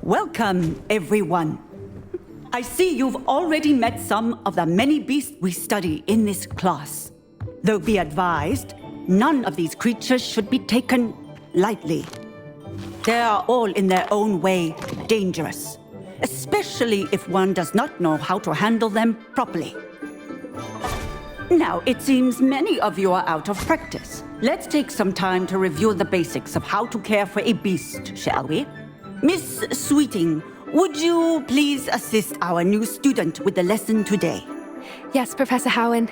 Welcome, everyone. I see you've already met some of the many beasts we study in this class. Though be advised, none of these creatures should be taken lightly. They are all in their own way dangerous, especially if one does not know how to handle them properly. Now, it seems many of you are out of practice. Let's take some time to review the basics of how to care for a beast, shall we? Miss Sweeting, would you please assist our new student with the lesson today? Yes, Professor Howen.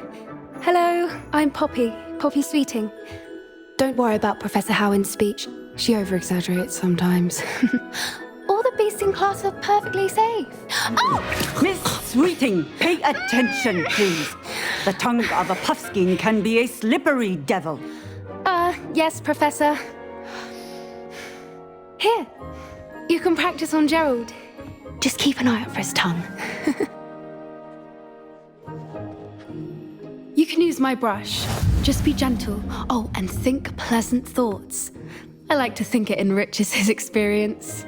Hello, I'm Poppy Sweeting. Don't worry about Professor Howen's speech. She over-exaggerates sometimes. All the beasts in class are perfectly safe. Oh! Miss Sweeting, pay attention, please. The tongue of a puffskein can be a slippery devil. Yes, Professor. Here, you can practice on Gerald. Just keep an eye out for his tongue. You can use my brush. Just be gentle. Oh, and think pleasant thoughts. I like to think it enriches his experience.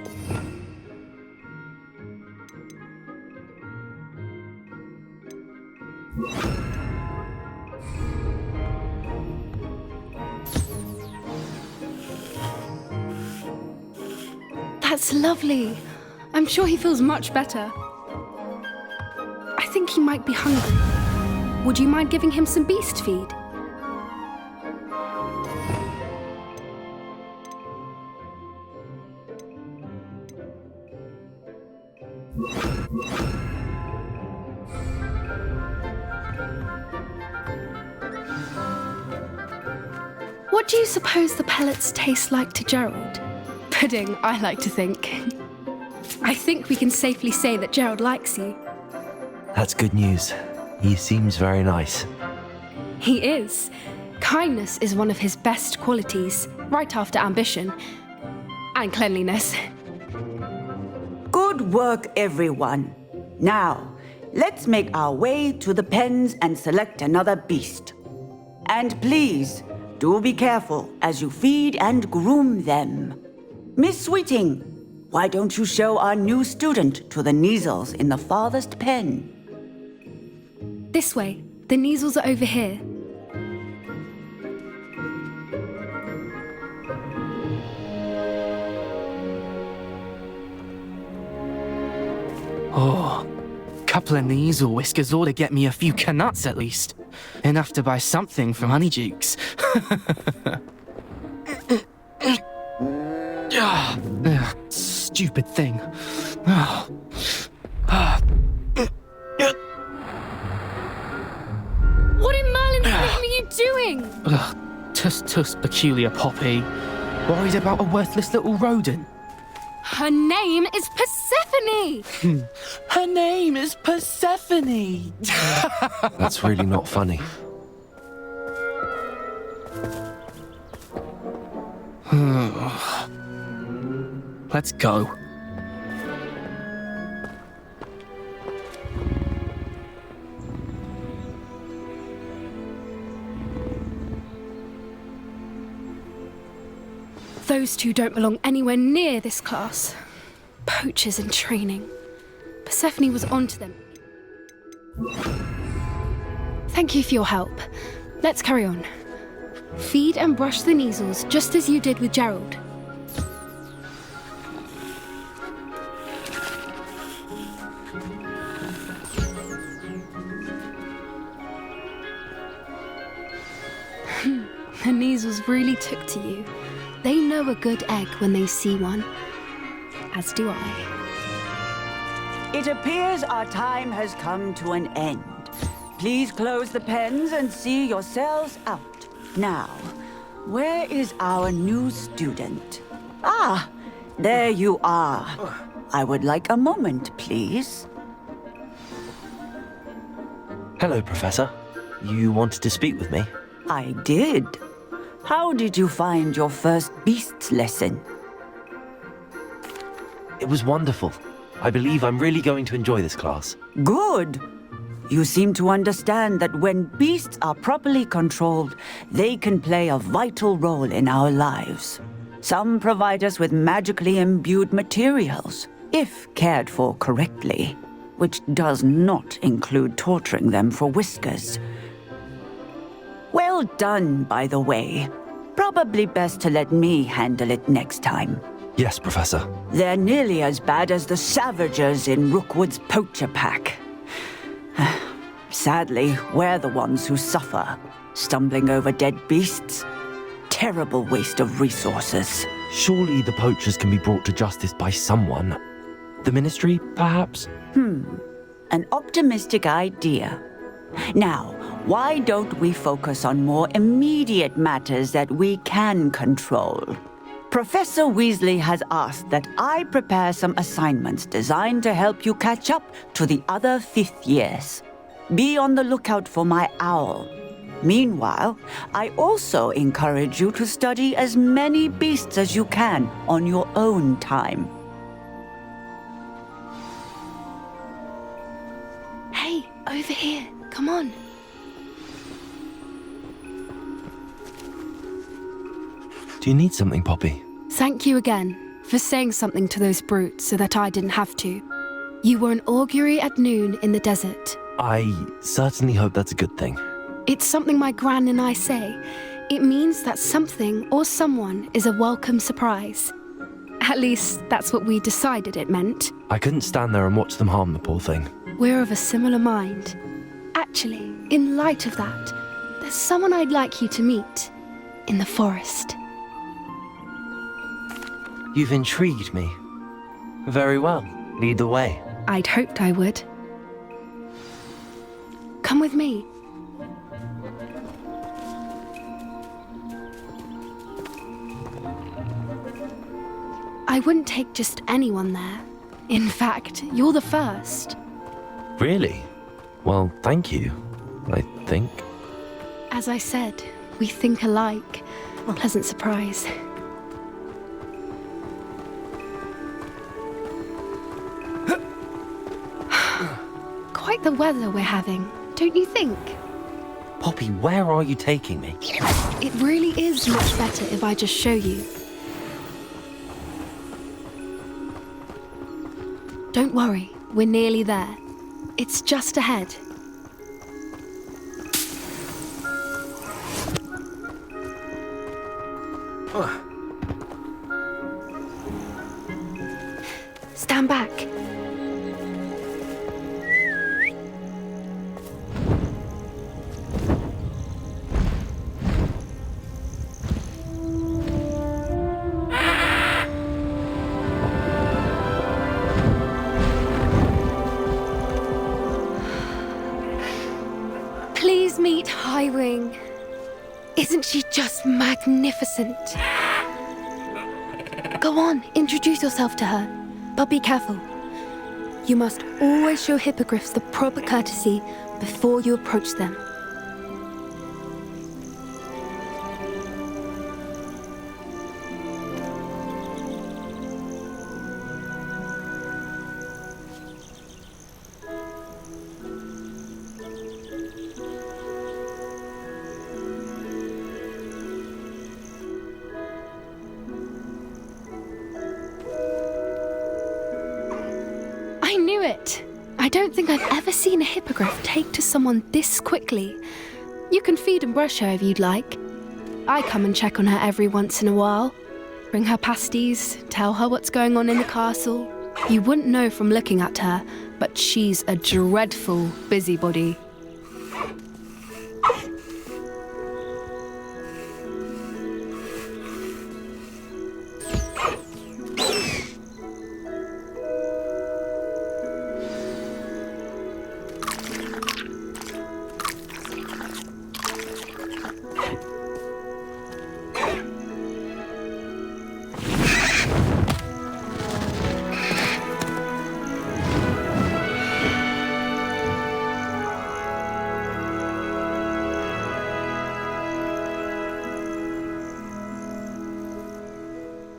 That's lovely. I'm sure he feels much better. I think he might be hungry. Would you mind giving him some beast feed? What do you suppose the pellets taste like to Gerald? Pudding, I like to think. I think we can safely say that Gerald likes you. That's good news. He seems very nice. He is. Kindness is one of his best qualities, right after ambition. And cleanliness. Good work, everyone. Now, let's make our way to the pens and select another beast. And please, do be careful as you feed and groom them. Miss Sweeting, why don't you show our new student to the Kneazles in the farthest pen? This way. The Kneazles are over here. Oh, couple of Kneazle whiskers ought to get me a few canuts at least. Enough to buy something from Honeydukes. Stupid thing. What in Merlin's name are you doing? Tuss, peculiar Poppy. Worried about a worthless little rodent. Her name is Persephone! Her name is Persephone! That's really not funny. Let's go. Those two don't belong anywhere near this class. Poachers in training. Persephone was onto them. Thank you for your help. Let's carry on. Feed and brush the Kneazles just as you did with Gerald. The Kneazles really took to you. They know a good egg when they see one. As do I. It appears our time has come to an end. Please close the pens and see yourselves out. Now, where is our new student? Ah, there you are. I would like a moment, please. Hello, Professor. You wanted to speak with me? I did. How did you find your first beasts lesson? It was wonderful. I believe I'm really going to enjoy this class. Good. You seem to understand that when beasts are properly controlled, they can play a vital role in our lives. Some provide us with magically imbued materials. if cared for correctly, which does not include torturing them for whiskers. Well done, by the way. Probably best to let me handle it next time. Yes, Professor. They're nearly as bad as the Savagers in Rookwood's poacher pack. Sadly, we're the ones who suffer, stumbling over dead beasts. Terrible waste of resources. Surely the poachers can be brought to justice by someone. The Ministry, perhaps? An optimistic idea. Now, why don't we focus on more immediate matters that we can control? Professor Weasley has asked that I prepare some assignments designed to help you catch up to the other fifth years. Be on the lookout for my owl. Meanwhile, I also encourage you to study as many beasts as you can on your own time. Hey, over here. Come on. Do you need something, Poppy? Thank you again for saying something to those brutes so that I didn't have to. You were an augury at noon in the desert. I certainly hope that's a good thing. It's something my gran and I say. It means that something or someone is a welcome surprise. At least, that's what we decided it meant. I couldn't stand there and watch them harm the poor thing. We're of a similar mind. Actually, in light of that, there's someone I'd like you to meet in the forest. You've intrigued me. Very well. Lead the way. I'd hoped I would. Come with me. I wouldn't take just anyone there. In fact, you're the first. Really? Well, thank you, I think. As I said, we think alike. Pleasant surprise. Quite the weather we're having, don't you think? Poppy, where are you taking me? It really is much better if I just show you. Don't worry, we're nearly there. It's just ahead. Stand back. Please meet Highwing. Isn't she just magnificent? Go on, introduce yourself to her. But be careful. You must always show hippogriffs the proper courtesy before you approach them. I knew it! I don't think I've ever seen a hippogriff take to someone this quickly. You can feed and brush her if you'd like. I come and check on her every once in a while. Bring her pasties, tell her what's going on in the castle. You wouldn't know from looking at her, but she's a dreadful busybody.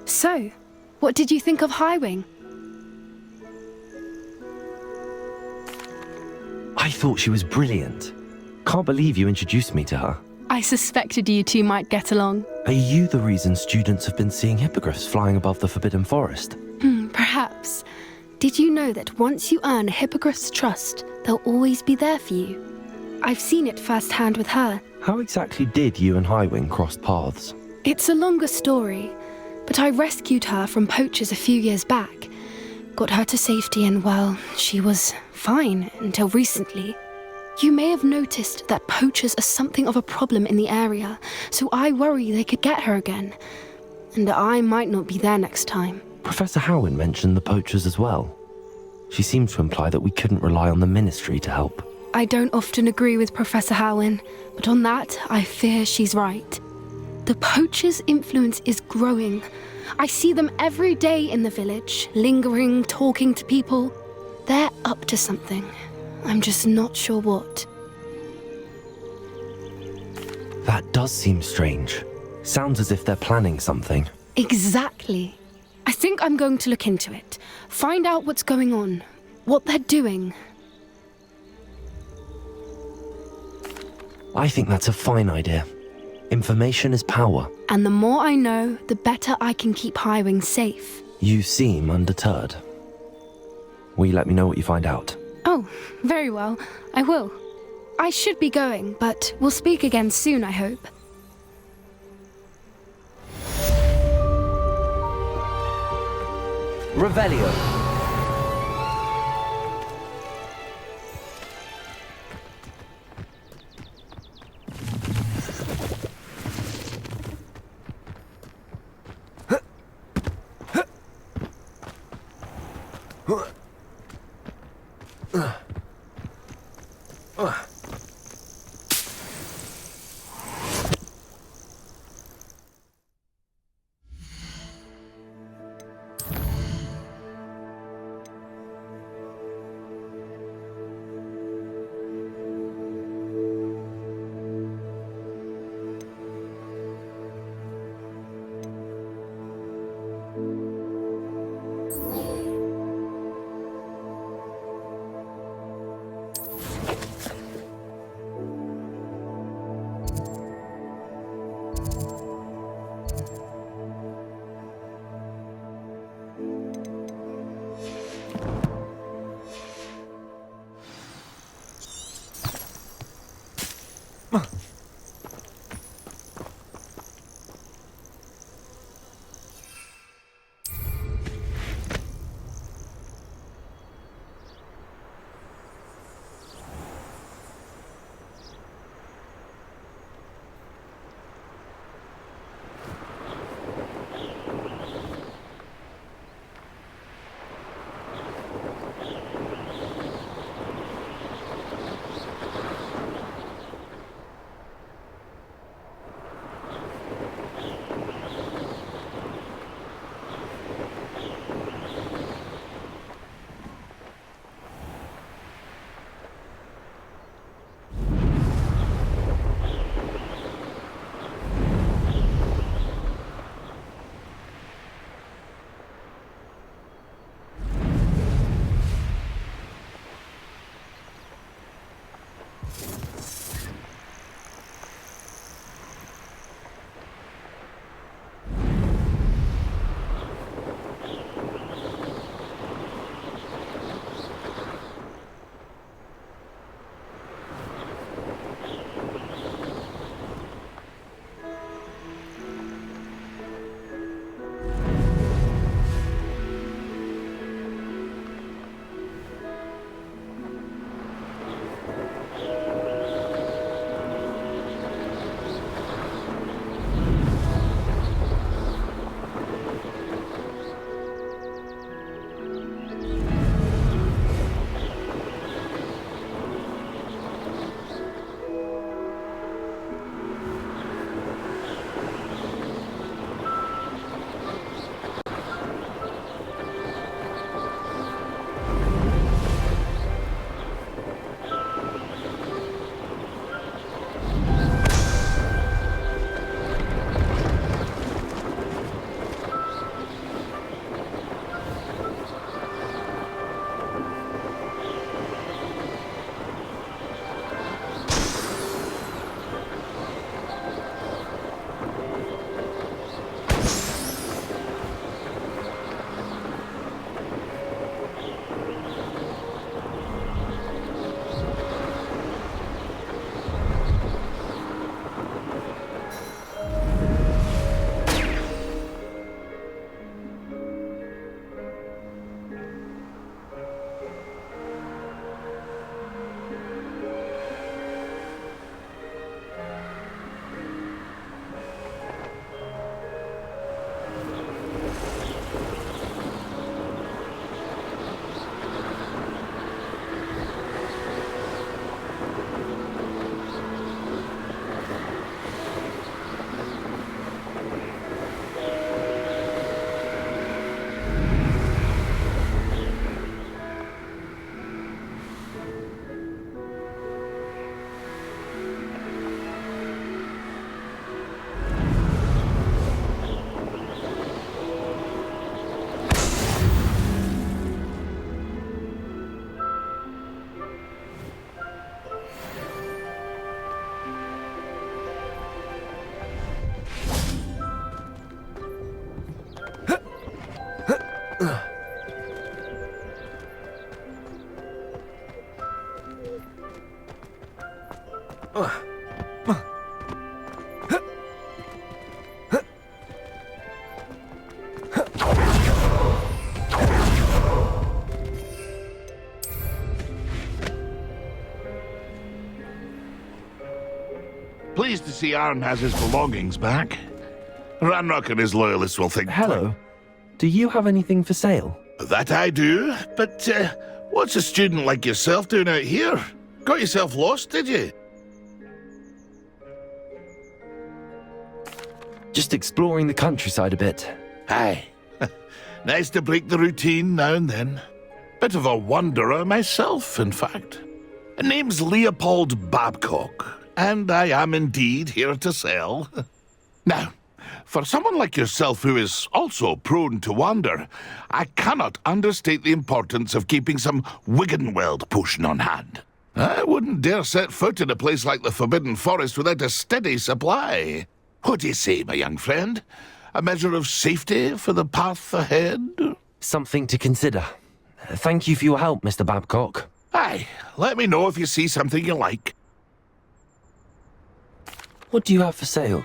So, what did you think of Highwing? I thought she was brilliant. Can't believe you introduced me to her. I suspected you two might get along. Are you the reason students have been seeing hippogriffs flying above the Forbidden Forest? Perhaps. Did you know that once you earn a Hippogriff's trust, they'll always be there for you? I've seen it firsthand with her. How exactly did you and Highwing cross paths? It's a longer story, but I rescued her from poachers a few years back. Got her to safety and, well, she was fine until recently. You may have noticed that poachers are something of a problem in the area, so I worry they could get her again. And I might not be there next time. Professor Howin mentioned the poachers as well. She seemed to imply that we couldn't rely on the Ministry to help. I don't often agree with Professor Howin, but on that, I fear she's right. The poachers' influence is growing. I see them every day in the village, lingering, talking to people. They're up to something. I'm just not sure what. That does seem strange. Sounds as if they're planning something. Exactly. I think I'm going to look into it. Find out what's going on, what they're doing. I think that's a fine idea. Information is power. And the more I know, the better I can keep Highwing safe. You seem undeterred. Will you let me know what you find out? Oh, very well. I will. I should be going, but we'll speak again soon, I hope. Revelio. Pleased to see Aaron has his belongings back. Ranrock and his loyalists will think... Hello. Do you have anything for sale? That I do, but what's a student like yourself doing out here? Got yourself lost, did you? Just exploring the countryside a bit. Aye. Nice to break the routine now and then. Bit of a wanderer myself, in fact. Name's Leopold Babcock, and I am indeed here to sell. Now, for someone like yourself who is also prone to wander, I cannot understate the importance of keeping some Wiggenweld potion on hand. I wouldn't dare set foot in a place like the Forbidden Forest without a steady supply. What do you say, my young friend? A measure of safety for the path ahead? Something to consider. Thank you for your help, Mr. Babcock. Aye, let me know if you see something you like. What do you have for sale?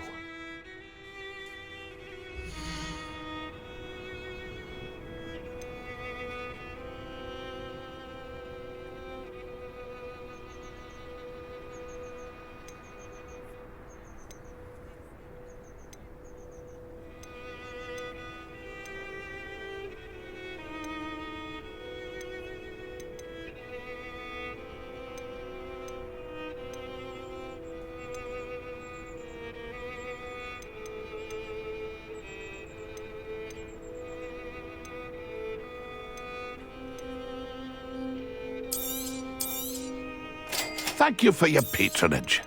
Thank you for your patronage.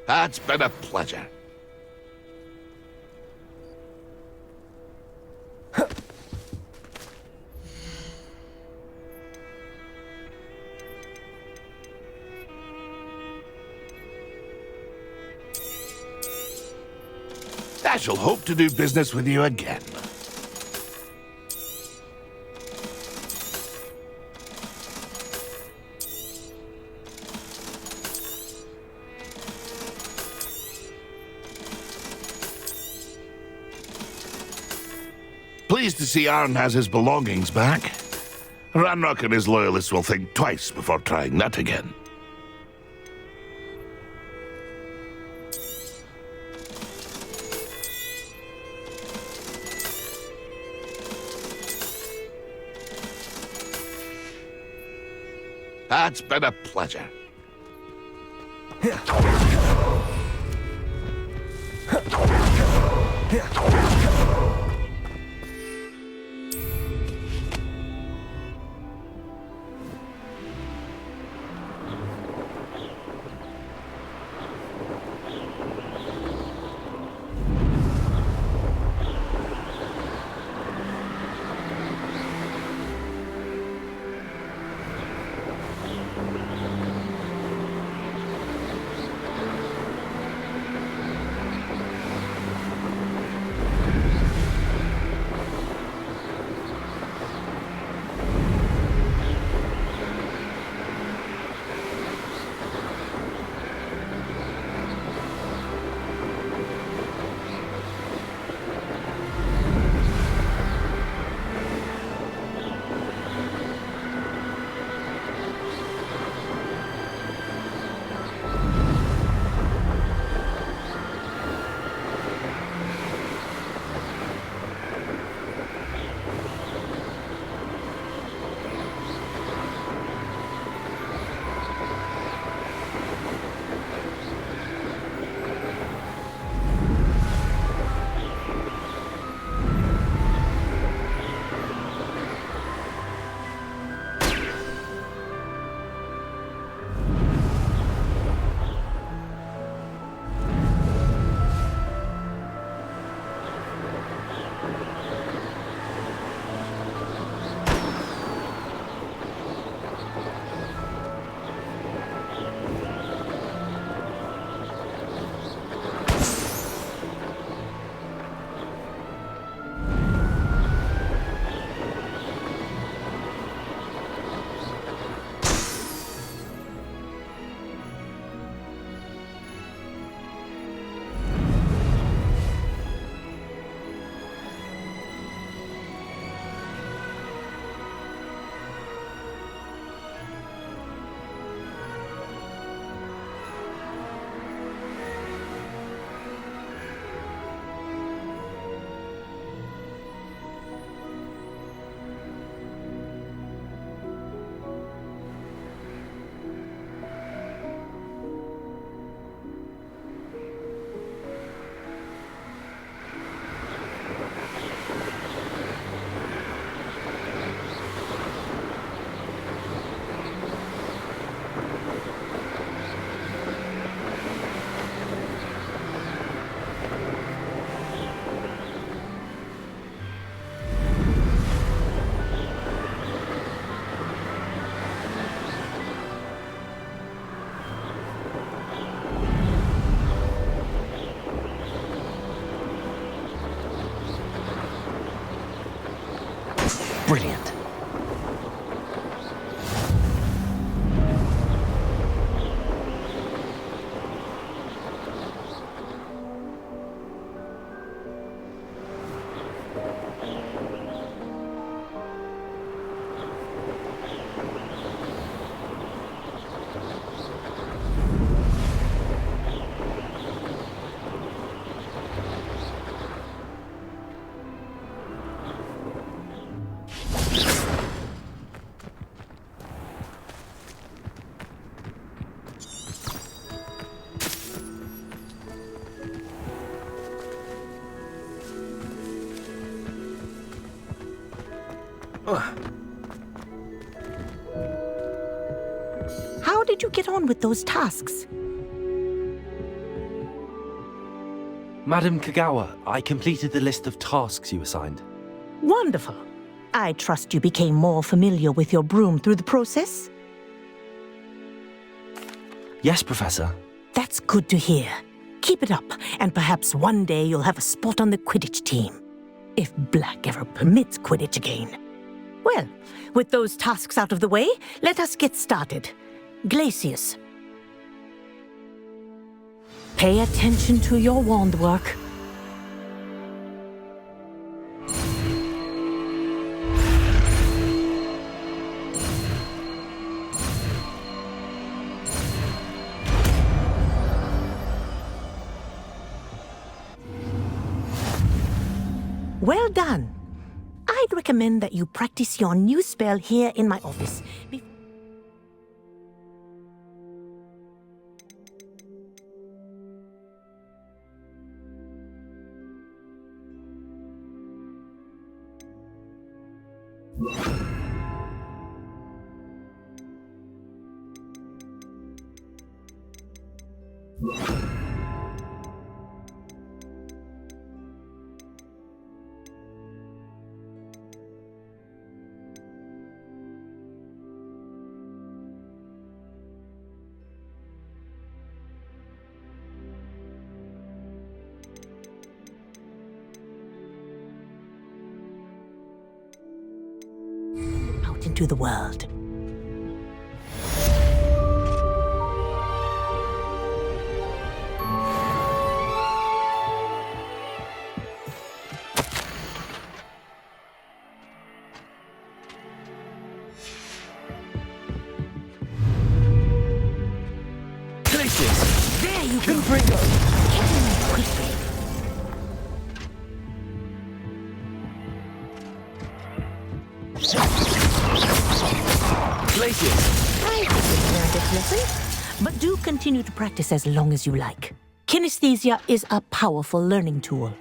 It's been a pleasure. I shall hope to do business with you again. Pleased to see Aaron has his belongings back. Ranrock and his loyalists will think twice before trying that again. It's been a pleasure. Brilliant. How did you get on with those tasks? Madam Kagawa, I completed the list of tasks you assigned. Wonderful. I trust you became more familiar with your broom through the process? Yes, Professor. That's good to hear. Keep it up, and perhaps one day you'll have a spot on the Quidditch team. If Black ever permits Quidditch again. Well, with those tasks out of the way, let us get started. Glacius. Pay attention to your wand work. Well done. I'd recommend that you practice your new spell here in my office. Out into the world. Glacius! There you can bring her. Get in there quickly. Glacius! I think you've learned its lesson, but do continue to practice as long as you like. Kinesthesia is a powerful learning tool.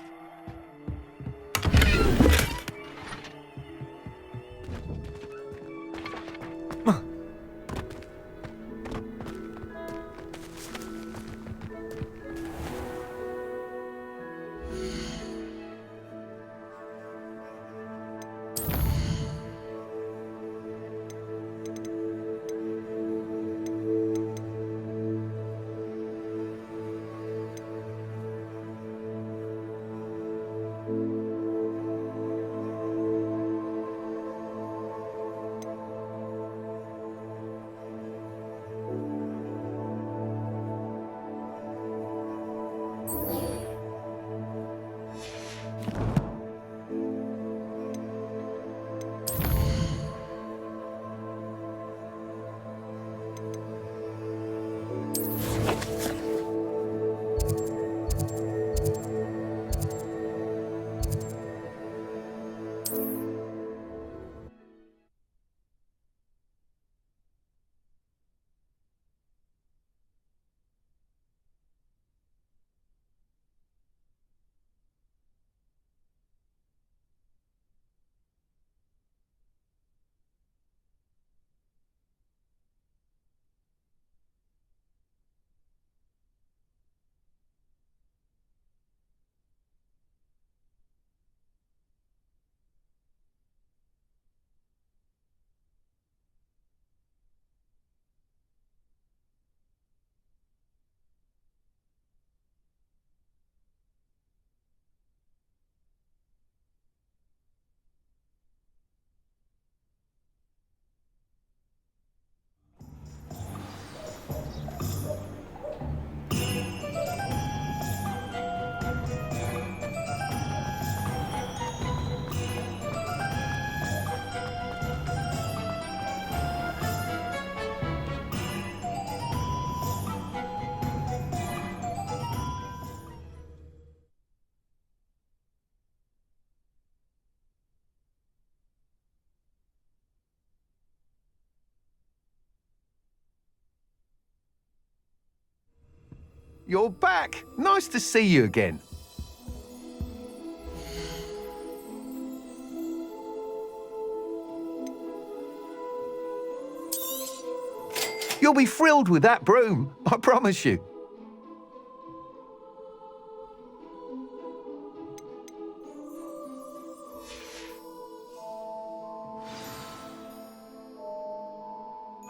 you're back. Nice to see you again. You'll be thrilled with that broom, I promise you.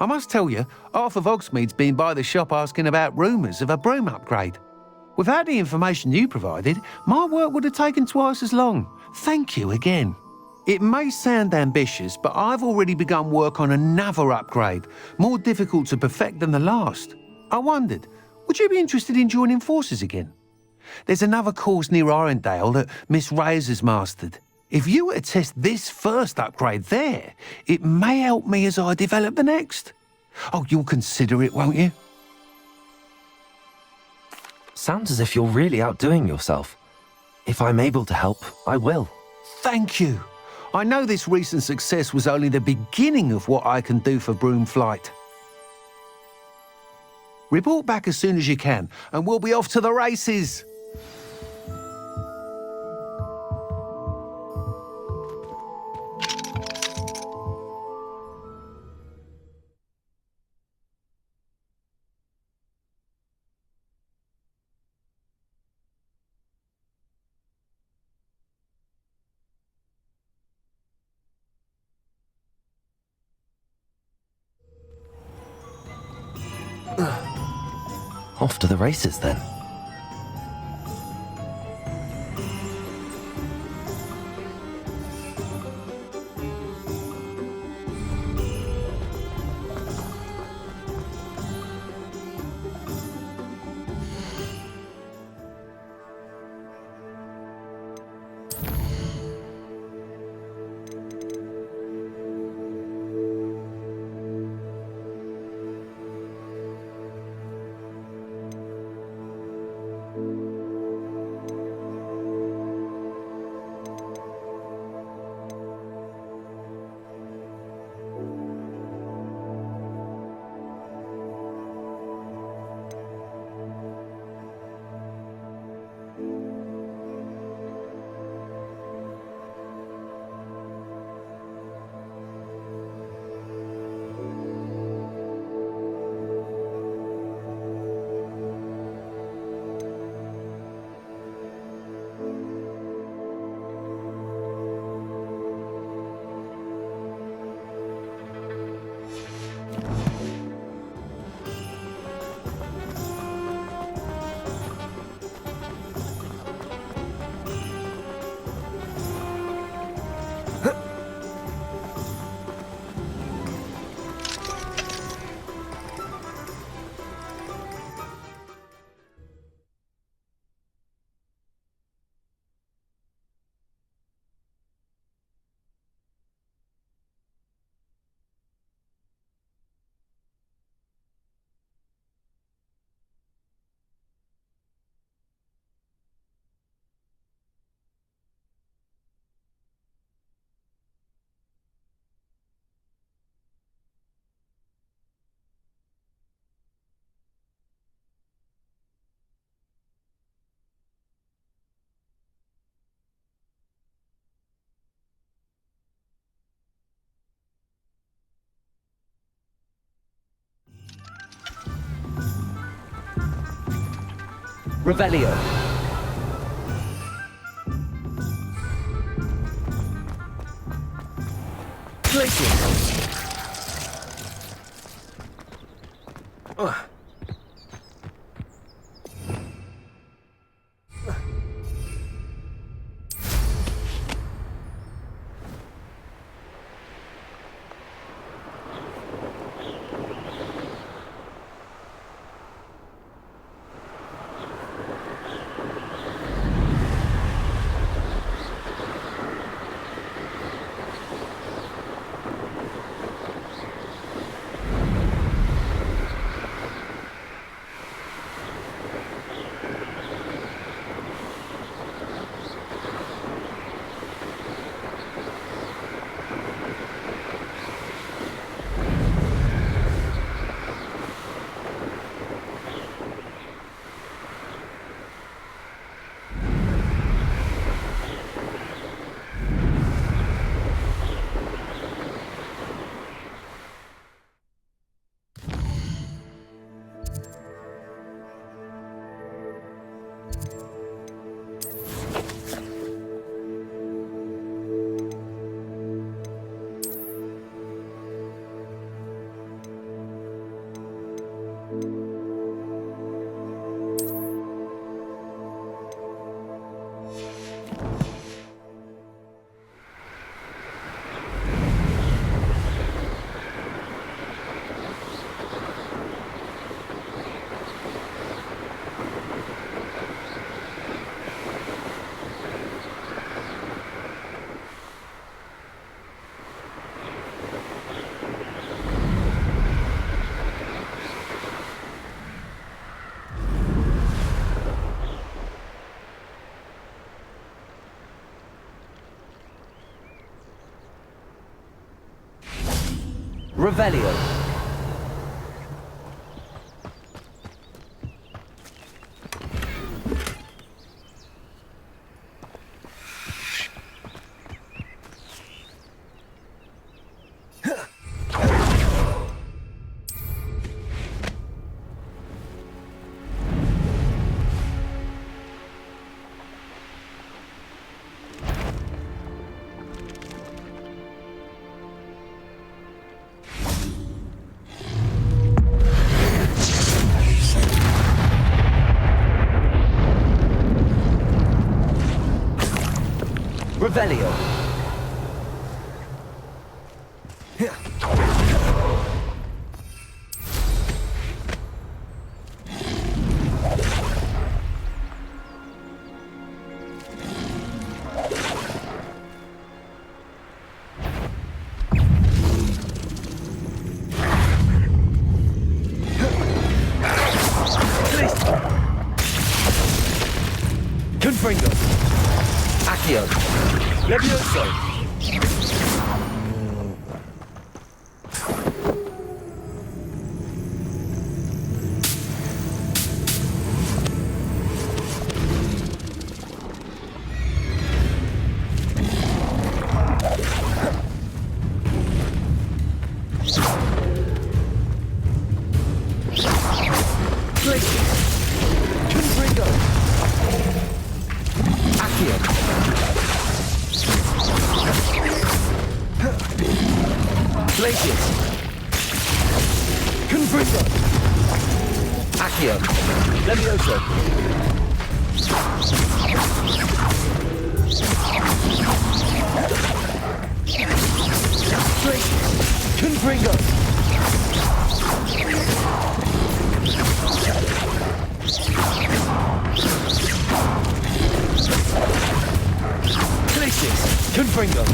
I must tell you, half of Hogsmeade's been by the shop asking about rumours of a broom upgrade. Without the information you provided, my work would have taken twice as long. Thank you again. It may sound ambitious, but I've already begun work on another upgrade, more difficult to perfect than the last. I wondered, would you be interested in joining forces again? There's another course near Irondale that Miss Reyes has mastered. If you were to test this first upgrade there, it may help me as I develop the next. Oh, you'll consider it, won't you? Sounds as if you're really outdoing yourself. If I'm able to help, I will. Thank you. I know this recent success was only the beginning of what I can do for Broom Flight. Report back as soon as you can, and we'll be off to the races. Off to the races then. Revelio. Glacier. Revelio. Revelio. Confringo. Accio. Levioso. Confringo. Accio. Glacius. Confringo. Accio. Levioso. Glacius. Confringo. Glacius. Confringo.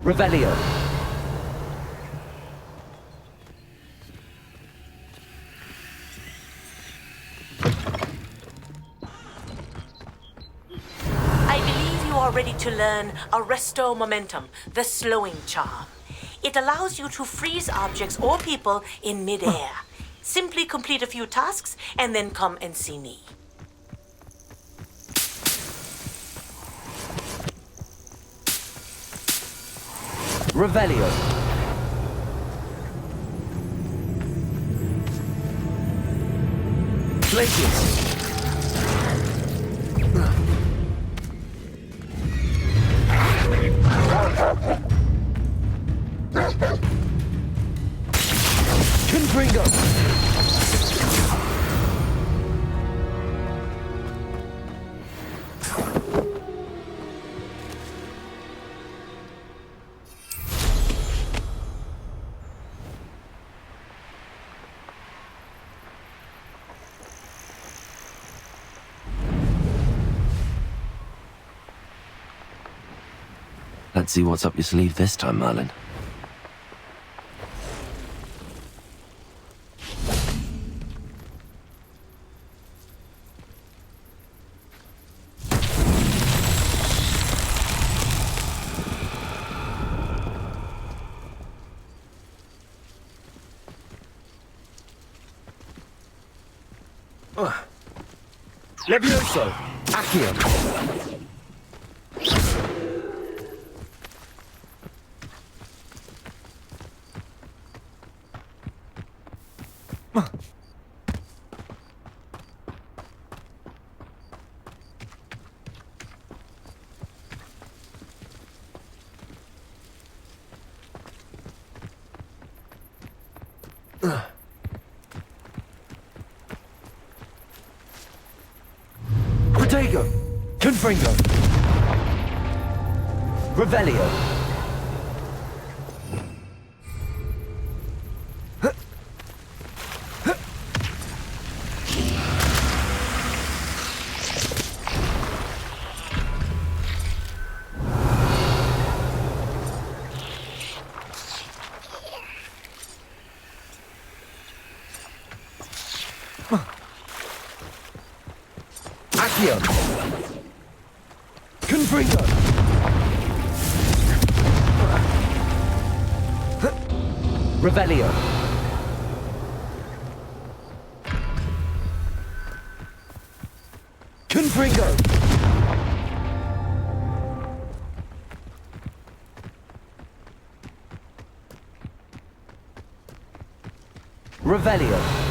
Revelio. I believe you are ready to learn Arresto Momentum, the slowing charm. It allows you to freeze objects or people in midair. Simply complete a few tasks and then come and see me. Revelio. Glacius. Confringo. Let's see what's up your sleeve this time, Merlin. Levioso. Accio. Protego! Confringo! Revelio! Accio! Confringo! Revelio! Confringo! Revelio!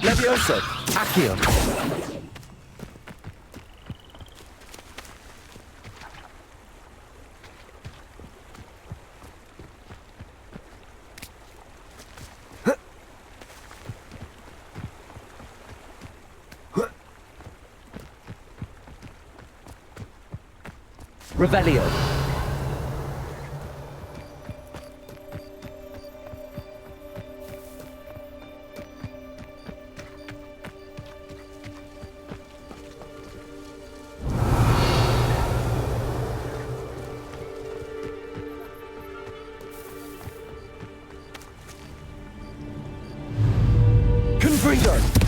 Levioso! Accio! Revelio! Confringo!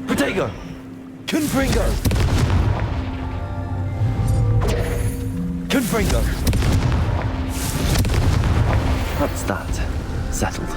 Protego! Confringo! Confringo! That's that. Settled.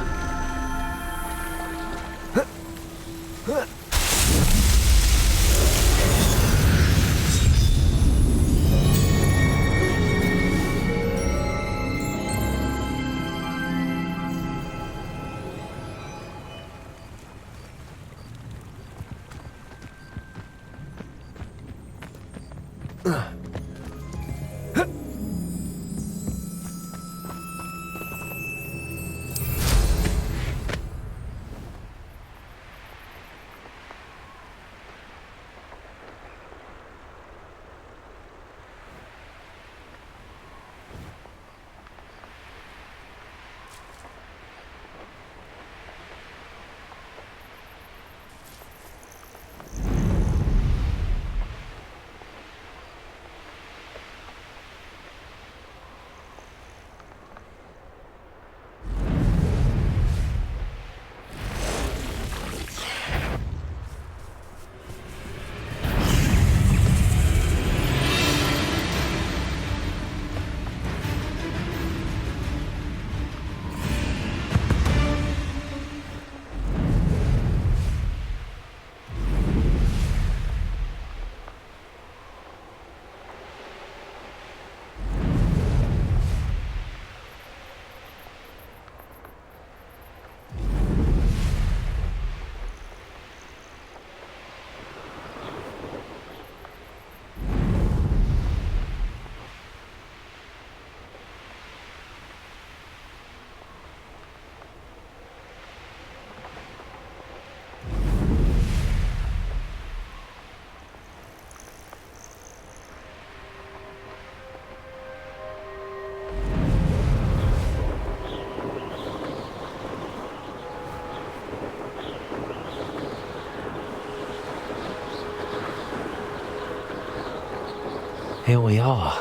Here we are.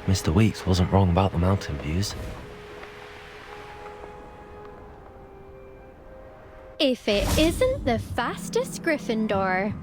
Mr. Weeks wasn't wrong about the mountain views. If it isn't the fastest Gryffindor.